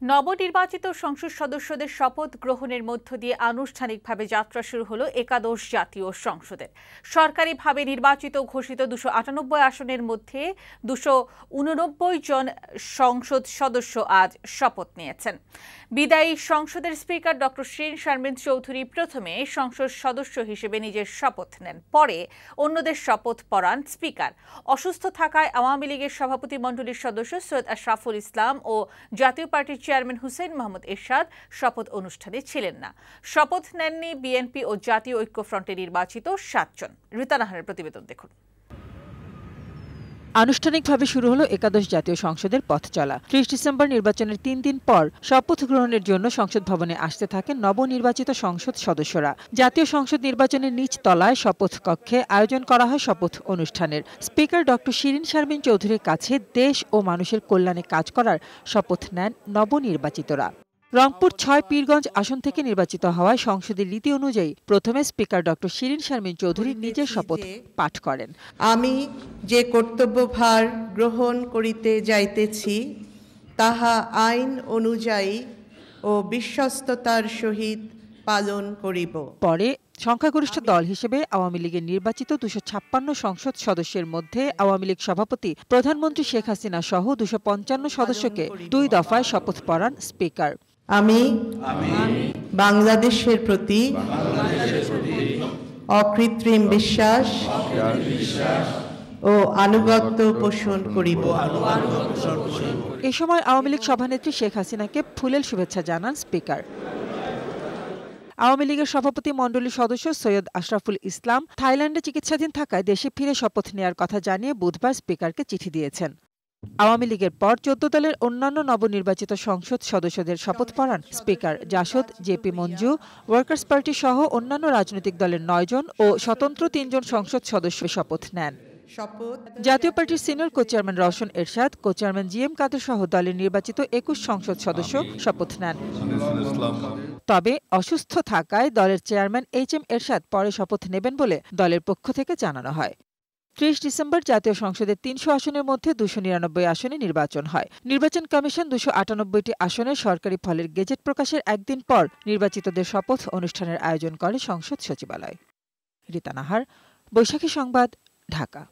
নবনির্বাচিত সংসদ সদস্যদের শপথ গ্রহণের মধ্য দিয়ে আনুষ্ঠানিকভাবে যাত্রা শুরু হলো একাদশ জাতীয় সংসদের। সরকারিভাবে নির্বাচিত ঘোষিত 298 আসনের মধ্যে 289 জন সংসদ সদস্য আজ শপথ নিয়েছেন। বিদায়ী সংসদের স্পিকার ডক্টর শিরিন শারমিন চৌধুরী প্রথমে সংসদ সদস্য হিসেবে নিজের শপথ নেন, পরে অন্যদের শপথ পড়ান স্পিকার। অসুস্থ থাকায় আওয়ামী লীগের সভাপতিমণ্ডলীর সদস্য সৈয়দ আশরাফুল ইসলাম ও জাতীয় পার্টির চেয়ারম্যান হুসেইন মোহাম্মদ এরশাদ শপথ অনুষ্ঠানে ছিলেন না। শপথ নেননি বিএনপি ও জাতীয় ঐক্যফ্রন্টে নির্বাচিত 7 জন। রিতা নাহারের প্রতিবেদন দেখুন। আনুষ্ঠানিকভাবে শুরু হলো একাদশ জাতীয় সংসদের পথ চলা। ৩০ ডিসেম্বর নির্বাচনের ৩ দিন পর শপথ গ্রহণের জন্য সংসদ ভবনে আসতে থাকেন নবনির্বাচিত সংসদ সদস্যরা। জাতীয় সংসদ নির্বাচনের নিচ তলায় শপথ কক্ষে আয়োজন করা হয় শপথ অনুষ্ঠানের। স্পিকার ডক্টর শিরিন শারমিন চৌধুরীর কাছে দেশ ও মানুষের কল্যাণে কাজ করার শপথ নেন নবনির্বাচিতরা। রংপুর ৬ পীরগঞ্জ আসন থেকে নির্বাচিত হওয়ায় সংসদের রীতি অনুযায়ী প্রথমে স্পিকার ডক্টর শিরিন শারমিন চৌধুরী নিজের শপথ পাঠ করেন। আমি যে কর্তব্যভার গ্রহণ করিতে যাইতেছি তাহা আইন অনুযায়ী ও বিশ্বস্ততার সহিত পালন করিব। পরে সংখ্যাগরিষ্ঠ দল হিসেবে আওয়ামী লীগের নির্বাচিত 256 সংসদ সদস্যের মধ্যে আওয়ামী লীগ সভাপতি প্রধানমন্ত্রী শেখ হাসিনা সহ 255 সদস্যকে 2 দফায় শপথ পড়ান স্পিকার। আমি বাংলাদেশের প্রতি অকৃত্রিম বিশ্বাস ও আনুগত্য পোষণ করিব। এ সময় আওয়ামী লীগ সভানেত্রী শেখ হাসিনাকে ফুলেল শুভেচ্ছা জানান স্পিকার। আওয়ামী লীগের সভাপতি মণ্ডলীর সদস্য সৈয়দ আশরাফুল ইসলাম থাইল্যান্ডে চিকিৎসাধীন থাকায় দেশে ফিরে শপথ নেয়ার কথা জানিয়ে বুধবার স্পিকারকে চিঠি দিয়েছেন। আওয়ামী লীগের পর 14 দলের অন্যান্য নবনির্বাচিত সংসদ সদস্যদের শপথ পড়ান speaker. JaSaD, JP Manju, workers party সহ অন্যান্য রাজনৈতিক দলের 9 জন ও স্বতন্ত্র 3 জন সংসদ সদস্য শপথ নেন। জাতীয় পার্টির senior co-chairman Rowshan Ershad, co-chairman GM কাদের সহ দলের নির্বাচিত 21 সংসদ সদস্য শপথ নেন। তবে অসুস্থ থাকায় দলের চেয়ারম্যান এইচ.এম. এরশাদ পরে শপথ নেবেন বলে দলের পক্ষ থেকে জানানো হয়। 30 ডিসেম্বর জাতীয় সংসদের 300 আসনের মধ্যে 299 আসনে নির্বাচন হয়। নির্বাচন কমিশন 298টি আসনের সরকারি ফলের গেজেট প্রকাশের একদিন পর নির্বাচিতদের শপথ অনুষ্ঠানের আয়োজন করে সংসদ সচিবালয়। রিতা নাহার, বৈশাখী সংবাদ, ঢাকা।